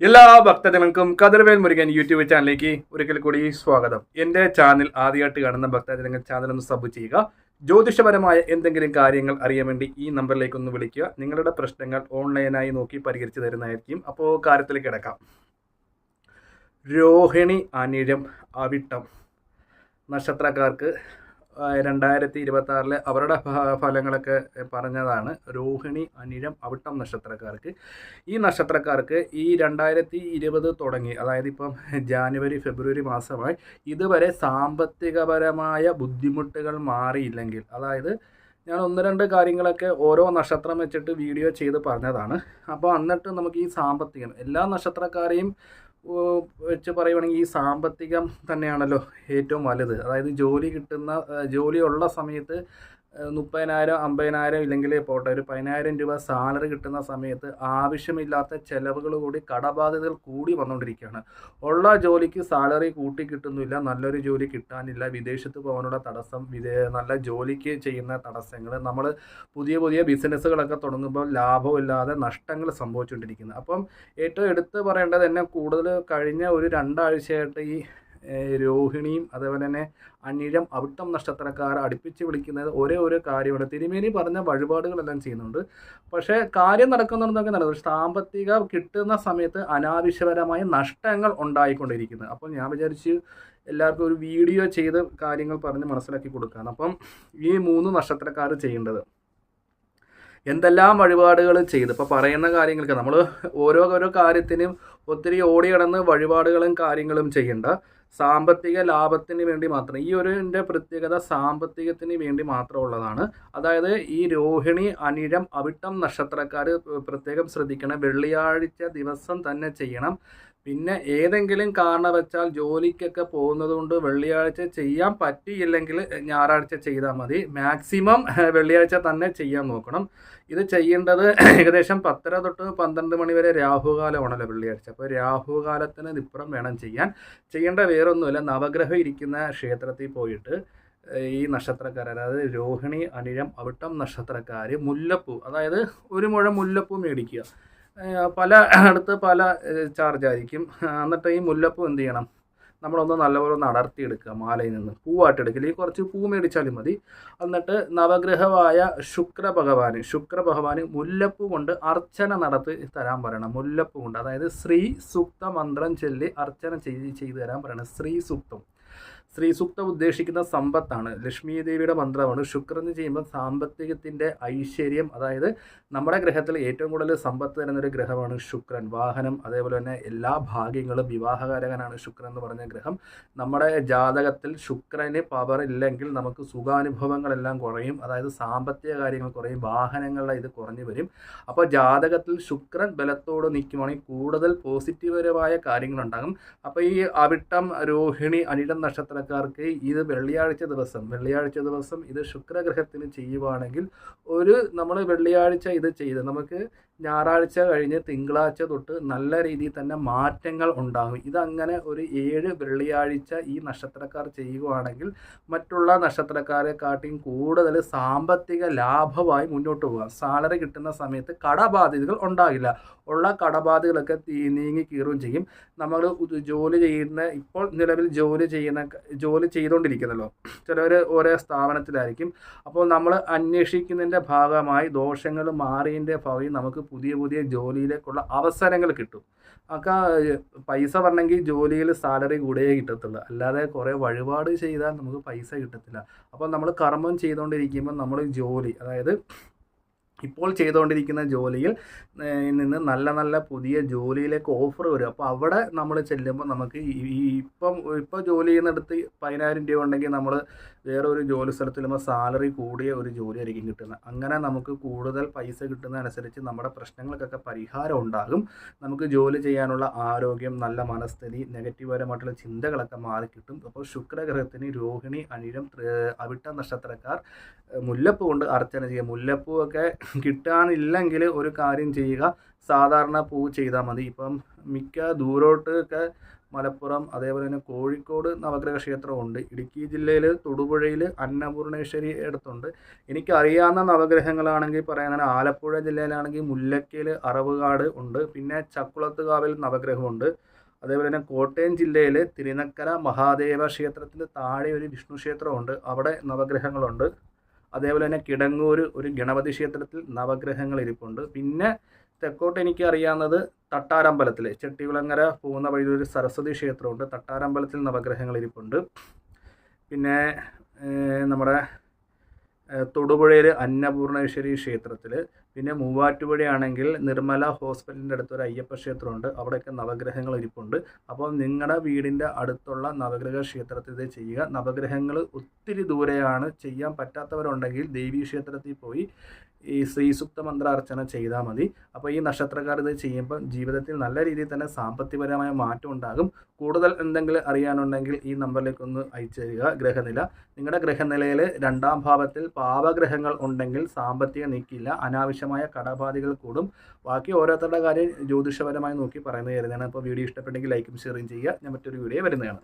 എല്ലാ ഭക്തജനങ്ങൾക്കും കതിർവേൽ മുരുകൻ യൂട്യൂബ് ചാനലിലേക്ക് ഒരിക്കൽ കൂടി സ്വാഗതം. എൻ്റെ ചാനൽ ആദ്യമായിട്ട് കാണുന്ന ഭക്തജനങ്ങൾ ചാനൽ ഒന്ന് സബ് ചെയ്യുക. ജ്യോതിഷപരമായ എന്തെങ്കിലും കാര്യങ്ങൾ അറിയാൻ വേണ്ടി ഈ നമ്പറിലേക്ക് ഒന്ന് വിളിക്കുക. നിങ്ങളുടെ പ്രശ്നങ്ങൾ ഓൺലൈനായി നോക്കി പരിഹരിച്ചു തരുന്നതായിരിക്കും. അപ്പോൾ കാര്യത്തിലേക്ക് കിടക്കാം. രോഹിണി, അനിഴം, അവിട്ടം നക്ഷത്രക്കാർക്ക് 2026 അവരുടെ ഫലങ്ങളൊക്കെ പറഞ്ഞതാണ്. രോഹിണി, അനിഴം, അവിട്ടം നക്ഷത്രക്കാർക്ക് ഈ നക്ഷത്രക്കാർക്ക് ഈ 2020 തുടങ്ങി, അതായത് ഇപ്പം ജാനുവരി ഫെബ്രുവരി മാസമായി ഇതുവരെ സാമ്പത്തികപരമായ ബുദ്ധിമുട്ടുകൾ മാറിയില്ലെങ്കിൽ, അതായത് ഞാൻ ഒന്ന് രണ്ട് കാര്യങ്ങളൊക്കെ ഓരോ നക്ഷത്രം വെച്ചിട്ട് വീഡിയോ ചെയ്ത് പറഞ്ഞതാണ്. അപ്പോൾ എന്നിട്ട് നമുക്ക് ഈ സാമ്പത്തികം എല്ലാ നക്ഷത്രക്കാരെയും വെച്ച് പറയുവാണെങ്കിൽ ഈ സാമ്പത്തികം തന്നെയാണല്ലോ ഏറ്റവും വലുത്. അതായത് ജോലിയുള്ള സമയത്ത് 30,000 50,000 ഇല്ലെങ്കിൽ പോട്ടെ ഒരു 10,000 രൂപ സാലറി കിട്ടുന്ന സമയത്ത് ആവശ്യമില്ലാത്ത ചിലവുകൾ കൂടി, കടബാധ്യതകൾ കൂടി വന്നുകൊണ്ടിരിക്കുകയാണ്. ഉള്ള ജോലിക്ക് സാലറി കൂട്ടി കിട്ടുന്നില്ല, നല്ലൊരു ജോലി കിട്ടാനില്ല, വിദേശത്ത് പോകാനുള്ള തടസ്സം, നല്ല ജോലിക്ക് ചെയ്യുന്ന തടസ്സങ്ങൾ, നമ്മൾ പുതിയ ബിസിനസ്സുകളൊക്കെ തുടങ്ങുമ്പോൾ ലാഭമില്ലാതെ നഷ്ടങ്ങൾ സംഭവിച്ചുകൊണ്ടിരിക്കുന്നത്. അപ്പം ഏറ്റവും എടുത്ത് പറയേണ്ടത് തന്നെ കൂടുതൽ കഴിഞ്ഞ ഒരു 2 ആഴ്ചയായിട്ട് ഈ രോഹിണിയും അതേപോലെ തന്നെ അനിഴം, അവിട്ടം നക്ഷത്രക്കാർ അടുപ്പിച്ച് വിളിക്കുന്നത് ഒരേ ഒരു കാര്യമാണ്. തിരുമേനി പറഞ്ഞ വഴിപാടുകളെല്ലാം ചെയ്യുന്നുണ്ട്, പക്ഷേ കാര്യം നടക്കുന്നുണ്ടെന്നൊക്കെ നടന്നത് സാമ്പത്തിക കിട്ടുന്ന സമയത്ത് അനാവശ്യപരമായ നഷ്ടങ്ങൾ ഉണ്ടായിക്കൊണ്ടിരിക്കുന്നത്. അപ്പോൾ ഞാൻ വിചാരിച്ച് എല്ലാവർക്കും ഒരു വീഡിയോ ചെയ്ത് കാര്യങ്ങൾ പറഞ്ഞ് മനസ്സിലാക്കി കൊടുക്കാൻ. അപ്പം ഈ 3 നക്ഷത്രക്കാർ ചെയ്യേണ്ടത് എന്തെല്ലാം വഴിപാടുകൾ ചെയ്ത്, ഇപ്പോൾ പറയുന്ന കാര്യങ്ങൾക്ക് നമ്മൾ ഓരോ കാര്യത്തിനും ഒത്തിരി ഓടി കിടന്ന് വഴിപാടുകളും കാര്യങ്ങളും ചെയ്യേണ്ട. സാമ്പത്തിക ലാഭത്തിന് വേണ്ടി മാത്രം, ഈ എൻ്റെ പ്രത്യേകത സാമ്പത്തികത്തിന് വേണ്ടി മാത്രമുള്ളതാണ്. അതായത് ഈ രോഹിണി, അനിഴം, അവിട്ടം നക്ഷത്രക്കാർ പ്രത്യേകം ശ്രദ്ധിക്കണം. വെള്ളിയാഴ്ച ദിവസം തന്നെ ചെയ്യണം. പിന്നെ ഏതെങ്കിലും കാരണവശാൽ ജോലിക്കൊക്കെ പോകുന്നത് കൊണ്ട് വെള്ളിയാഴ്ച ചെയ്യാൻ പറ്റിയില്ലെങ്കിൽ ഞായറാഴ്ച ചെയ്താൽ മതി. മാക്സിമം വെള്ളിയാഴ്ച തന്നെ ചെയ്യാൻ നോക്കണം. ഇത് ചെയ്യേണ്ടത് ഏകദേശം 10:30 തൊട്ട് 12 മണി വരെ രാഹുകാലമാണല്ലോ വെള്ളിയാഴ്ച. അപ്പോൾ രാഹുകാലത്തിന് ഇപ്പുറം വേണം ചെയ്യാൻ. ചെയ്യേണ്ട വേറൊന്നുമില്ല, നവഗ്രഹം ഇരിക്കുന്ന ക്ഷേത്രത്തിൽ പോയിട്ട് ഈ നക്ഷത്രക്കാർ, അതായത് രോഹിണി, അനിഴം, അവിട്ടം നക്ഷത്രക്കാർ മുല്ലപ്പൂ, അതായത് 1 മുഴം മുല്ലപ്പൂ മേടിക്കുക. അടുത്ത് പല ചാർജ് ആയിരിക്കും. എന്നിട്ട് ഈ മുല്ലപ്പൂ എന്ത് ചെയ്യണം, നമ്മളൊന്ന് നല്ലപോലെ ഒന്ന് അടർത്തിയെടുക്കുക. മാലയിൽ നിന്ന് പൂവായിട്ട് എടുക്കില്ല, ഈ കുറച്ച് പൂ മേടിച്ചാലും മതി. എന്നിട്ട് നവഗ്രഹമായ ശുക്രഭഗവാന് മുല്ലപ്പൂ കൊണ്ട് അർച്ചന നടത്തി തരാൻ പറയണം. മുല്ലപ്പൂ കൊണ്ട്, അതായത് ശ്രീ സൂക്ത മന്ത്രം ചൊല്ലി അർച്ചന ചെയ്തു തരാൻ പറയണം. ശ്രീ സൂക്തം ഉദ്ദേശിക്കുന്ന സമ്പത്താണ്, ലക്ഷ്മി ദേവിയുടെ മന്ത്രമാണ്. ശുക്രന് ചെയ്യുമ്പോൾ സാമ്പത്തികത്തിൻ്റെ ഐശ്വര്യം, അതായത് നമ്മുടെ ഗ്രഹത്തിൽ ഏറ്റവും കൂടുതൽ സമ്പത്ത് തരുന്നൊരു ഗ്രഹമാണ് ശുക്രൻ. വാഹനം, അതേപോലെ തന്നെ എല്ലാ ഭാഗ്യങ്ങളും, വിവാഹകാരകനാണ് ശുക്രൻ എന്ന് പറഞ്ഞ ഗ്രഹം. നമ്മുടെ ജാതകത്തിൽ ശുക്രന് പവർ ഇല്ലെങ്കിൽ നമുക്ക് സുഖാനുഭവങ്ങളെല്ലാം കുറയും, അതായത് സാമ്പത്തിക കാര്യങ്ങൾ കുറയും, വാഹനങ്ങളുടെ ഇത് കുറഞ്ഞു വരും. അപ്പോൾ ജാതകത്തിൽ ശുക്രൻ ബലത്തോട് നിൽക്കുവാണെങ്കിൽ കൂടുതൽ പോസിറ്റീവപരമായ കാര്യങ്ങളുണ്ടാകും. അപ്പോൾ ഈ അവിട്ടം, രോഹിണി, അനിഴം നക്ഷത്രക്കാർക്ക് ഇത് വെള്ളിയാഴ്ച ദിവസം ഇത് ശുക്രഗ്രഹത്തിന് ചെയ്യുവാണെങ്കിൽ നമ്മൾ വെള്ളിയാഴ്ച ഇത് ചെയ്ത് നമുക്ക് ഞായറാഴ്ച കഴിഞ്ഞ് തിങ്കളാഴ്ച തൊട്ട് നല്ല രീതിയിൽ തന്നെ മാറ്റങ്ങൾ ഉണ്ടാകും. ഇതങ്ങനെ ഒരു 7 വെള്ളിയാഴ്ച ഈ നക്ഷത്രക്കാർ ചെയ്യുകയാണെങ്കിൽ മറ്റുള്ള നക്ഷത്രക്കാരെക്കാട്ടിയും കൂടുതൽ സാമ്പത്തിക ലാഭമായി മുന്നോട്ട് പോകാം. സാലറി കിട്ടുന്ന സമയത്ത് കടബാധ്യതകൾ ഉണ്ടാകില്ല. ഉള്ള കടബാധ്യതകളൊക്കെ നീങ്ങി കീറുകയും ചെയ്യും. നമ്മൾ ജോലി ചെയ്യുന്ന, ഇപ്പോൾ നിലവിൽ ജോലി ചെയ്തുകൊണ്ടിരിക്കുന്നല്ലോ, ചിലവർ ഓരോ സ്ഥാപനത്തിലായിരിക്കും. അപ്പോൾ നമ്മൾ അന്വേഷിക്കുന്നതിൻ്റെ ഭാഗമായി ദോഷങ്ങൾ മാറിയതിൻ്റെ ഭാഗമായി നമുക്ക് പുതിയ ജോലിയിലേക്കുള്ള അവസരങ്ങൾ കിട്ടും. ഒക്കെ പൈസ പറഞ്ഞെങ്കിൽ ജോലിയിൽ സാലറി കൂടിയേ കിട്ടത്തുള്ളൂ, അല്ലാതെ കുറേ വഴിപാട് ചെയ്താൽ നമുക്ക് പൈസ കിട്ടത്തില്ല. അപ്പോൾ നമ്മൾ കർമ്മം ചെയ്തുകൊണ്ടിരിക്കുമ്പോൾ നമ്മൾ അതായത് ഇപ്പോൾ ചെയ്തുകൊണ്ടിരിക്കുന്ന ജോലിയിൽ നിന്ന് നല്ല പുതിയ ജോലിയിലേക്ക് ഓഫർ വരും. അപ്പോൾ അവിടെ നമ്മൾ ചെല്ലുമ്പോൾ നമുക്ക് ഇപ്പോൾ ജോലി ചെയ്യുന്നിടത്ത് 10,000 രൂപ ഉണ്ടെങ്കിൽ നമ്മൾ വേറൊരു ജോലി സ്ഥലത്ത് ചെല്ലുമ്പോൾ സാലറി കൂടിയ ഒരു ജോലിയായിരിക്കും കിട്ടുന്നത്. അങ്ങനെ നമുക്ക് കൂടുതൽ പൈസ കിട്ടുന്നതനുസരിച്ച് നമ്മുടെ പ്രശ്നങ്ങൾക്കൊക്കെ പരിഹാരം ഉണ്ടാകും. നമുക്ക് ജോലി ചെയ്യാനുള്ള ആരോഗ്യം, നല്ല മനസ്ഥിതി, നെഗറ്റീവപരമായിട്ടുള്ള ചിന്തകളൊക്കെ മാറിക്കിട്ടും. അപ്പോൾ ശുക്രഗ്രഹത്തിന് രോഹിണി, അനിഴം, അവിട്ട നക്ഷത്രക്കാർ മുല്ലപ്പൂ കൊണ്ട് അർച്ചന ചെയ്യുക. മുല്ലപ്പൂ ഒക്കെ കിട്ടാനില്ലെങ്കിൽ ഒരു കാര്യം ചെയ്യുക, സാധാരണ പൂ ചെയ്താൽ മതി. ഇപ്പം മിക്ക ദൂരോട്ടൊക്കെ മലപ്പുറം അതേപോലെ തന്നെ കോഴിക്കോട് നവഗ്രഹ ക്ഷേത്രമുണ്ട്. ഇടുക്കി ജില്ലയിൽ തൊടുപുഴയിൽ അന്നപൂർണേശ്വരി അടുത്തുണ്ട്. എനിക്കറിയാവുന്ന നവഗ്രഹങ്ങളാണെങ്കിൽ പറയാനാണ് ആലപ്പുഴ ജില്ലയിലാണെങ്കിൽ മുല്ലക്കയിൽ അറവുകാട് ഉണ്ട്. പിന്നെ ചക്കുളത്തുകാവിൽ നവഗ്രഹമുണ്ട്. അതേപോലെ തന്നെ കോട്ടയം ജില്ലയിൽ തിരുനക്കര മഹാദേവ ക്ഷേത്രത്തിന് താഴെ ഒരു വിഷ്ണു ക്ഷേത്രമുണ്ട്. അവിടെ നവഗ്രഹങ്ങളുണ്ട്. അതേപോലെ തന്നെ കിടങ്ങൂർ ഒരു ഗണപതി ക്ഷേത്രത്തിൽ നവഗ്രഹങ്ങൾ ഇരിപ്പുണ്ട്. പിന്നെ തെക്കോട്ട് എനിക്ക് അറിയാവുന്നത് തട്ടാരമ്പലത്തിൽ ചെട്ടികുളങ്ങര പോകുന്ന വഴി ഒരു സരസ്വതി ക്ഷേത്രമുണ്ട്. തട്ടാരമ്പലത്തിൽ നവഗ്രഹങ്ങൾ ഇരിപ്പുണ്ട്. പിന്നെ നമ്മുടെ തൊടുപുഴയിൽ അന്നപൂർണേശ്വരി ക്ഷേത്രത്തിൽ, പിന്നെ മൂവാറ്റുപുഴയാണെങ്കിൽ നിർമ്മല ഹോസ്പിറ്റലിൻ്റെ അടുത്തൊരു അയ്യപ്പ ക്ഷേത്രമുണ്ട്. അവിടെയൊക്കെ നവഗ്രഹങ്ങൾ ഇരിപ്പുണ്ട്. അപ്പോൾ നിങ്ങളുടെ വീടിൻ്റെ അടുത്തുള്ള നവഗ്രഹ ക്ഷേത്രത്തിൽ ഇത് ചെയ്യുക. നവഗ്രഹങ്ങൾ ഒത്തിരി ദൂരെയാണ്, ചെയ്യാൻ പറ്റാത്തവരുണ്ടെങ്കിൽ ദേവീ ക്ഷേത്രത്തിൽ പോയി ഈ ശ്രീസുക്ത മന്ത്രാർച്ചന ചെയ്താൽ മതി. അപ്പോൾ ഈ നക്ഷത്രക്കാർ ഇത് ചെയ്യുമ്പോൾ ജീവിതത്തിൽ നല്ല രീതിയിൽ തന്നെ സാമ്പത്തികപരമായ മാറ്റം ഉണ്ടാകും. കൂടുതൽ എന്തെങ്കിലും അറിയാനുണ്ടെങ്കിൽ ഈ നമ്പറിലേക്കൊന്ന് അയച്ചു തരിക. ഗ്രഹനില, നിങ്ങളുടെ ഗ്രഹനിലയിൽ 2ാം ഭാവത്തിൽ പാപഗ്രഹങ്ങൾ ഉണ്ടെങ്കിൽ സാമ്പത്തികം നീക്കില്ല, അനാവശ്യമായ കടബാധകൾ കൂടും. ബാക്കി ഓരോരുത്തരുടെ കാര്യം ജ്യോതിഷപരമായി നോക്കി പറയുന്നത് കരുതാണ്. അപ്പോൾ വീഡിയോ ഇഷ്ടപ്പെട്ടെങ്കിൽ ലൈക്കും ഷെയറും ചെയ്യുക. ഞാൻ മറ്റൊരു വീഡിയോ വരുന്നതാണ്.